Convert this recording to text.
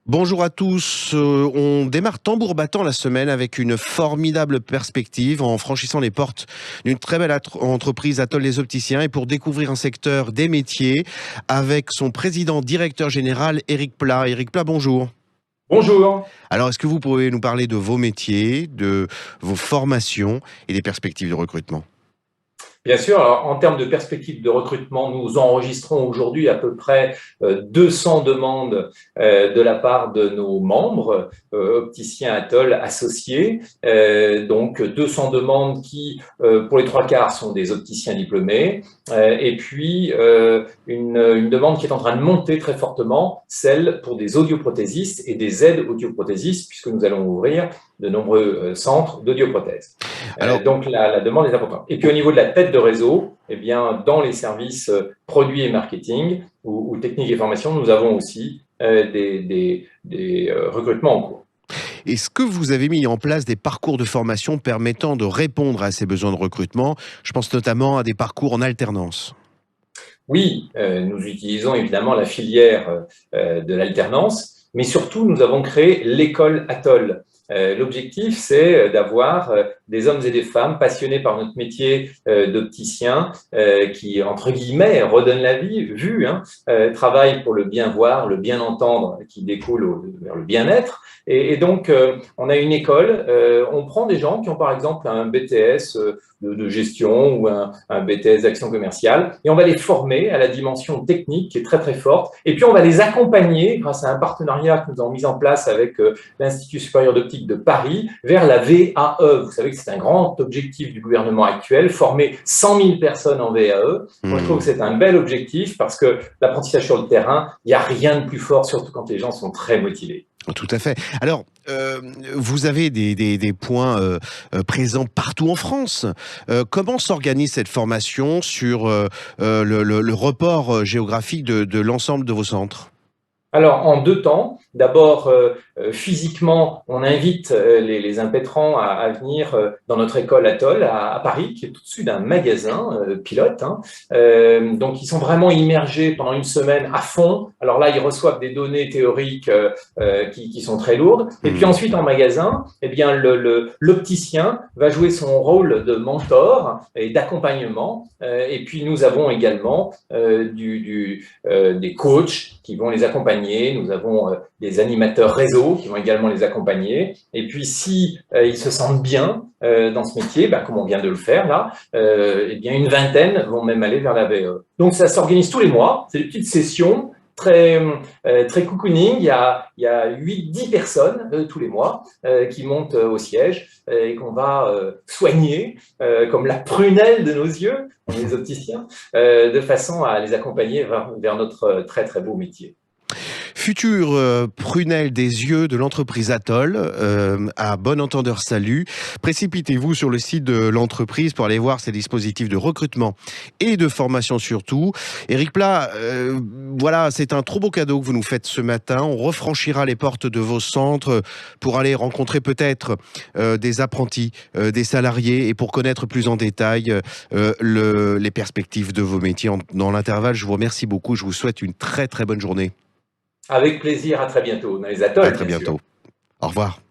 Bonjour à tous. On démarre tambour battant la semaine avec une formidable perspective en franchissant les portes d'une très belle entreprise Atoll les Opticiens et pour découvrir un secteur des métiers avec son président directeur général Éric Plat. Éric Plat, bonjour. Bonjour. Alors, est-ce que vous pouvez nous parler de vos métiers, de vos formations et des perspectives de recrutement? Bien sûr, alors, en termes de perspectives de recrutement, nous enregistrons aujourd'hui à peu près 200 demandes de la part de nos membres, opticiens Atoll associés. Donc 200 demandes qui, pour les trois quarts, sont des opticiens diplômés. Et puis, une demande qui est en train de monter très fortement, celle pour des audioprothésistes et des aides audioprothésistes, puisque nous allons ouvrir de nombreux centres d'audioprothèse. Alors, Donc la demande est importante. Et puis au niveau de la tête de réseau, eh bien, dans les services produits et marketing ou techniques et formation, nous avons aussi des recrutements en cours. est-ce que vous avez mis en place des parcours de formation permettant de répondre à ces besoins de recrutement? Je pense notamment à des parcours en alternance. Oui, nous utilisons évidemment la filière de l'alternance, mais surtout nous avons créé l'école Atoll. L'objectif, c'est d'avoir des hommes et des femmes passionnés par notre métier d'opticien qui, entre guillemets, redonnent la vie, travaillent pour le bien voir, le bien entendre qui découle vers le bien-être. Et donc, on a une école, on prend des gens qui ont par exemple un BTS de gestion ou un BTS d'action commerciale et on va les former à la dimension technique qui est très très forte. Et puis, on va les accompagner grâce à un partenariat que nous avons mis en place avec l'Institut supérieur d'optique de Paris vers la VAE. Vous savez que c'est un grand objectif du gouvernement actuel, former 100 000 personnes en VAE. Moi, je trouve que c'est un bel objectif parce que l'apprentissage sur le terrain, il n'y a rien de plus fort, surtout quand les gens sont très motivés. Tout à fait. Alors, vous avez des points présents partout en France. Comment s'organise cette formation sur le report géographique de l'ensemble de vos centres? Alors, en deux temps. D'abord, physiquement, on invite les impétrants à venir dans notre école Atoll à Paris, qui est au-dessus d'un magasin pilote. Donc, ils sont vraiment immergés pendant une semaine à fond. Alors là, ils reçoivent des données théoriques qui sont très lourdes. Et puis ensuite, en magasin, eh bien, l'opticien va jouer son rôle de mentor et d'accompagnement. Et puis, nous avons également des coachs qui vont les accompagner. Nous avons des animateurs réseau qui vont également les accompagner. Et puis, si ils se sentent bien dans ce métier, comme on vient de le faire là, eh bien une vingtaine vont même aller vers la VE. Donc, ça s'organise tous les mois. C'est des petites sessions très cocooning. Il y a 8-10 personnes tous les mois qui montent au siège et qu'on va soigner comme la prunelle de nos yeux, les opticiens, de façon à les accompagner vers notre très très beau métier. Future prunelle des yeux de l'entreprise Atoll, à bon entendeur salut. Précipitez-vous sur le site de l'entreprise pour aller voir ses dispositifs de recrutement et de formation surtout. Éric Plat, voilà, c'est un trop beau cadeau que vous nous faites ce matin. On refranchira les portes de vos centres pour aller rencontrer peut-être des apprentis, des salariés et pour connaître plus en détail les perspectives de vos métiers. Dans l'intervalle, je vous remercie beaucoup. Je vous souhaite une très très bonne journée. Avec plaisir, à très bientôt dans les À atolls, très bien sûr. bientôt. Au revoir.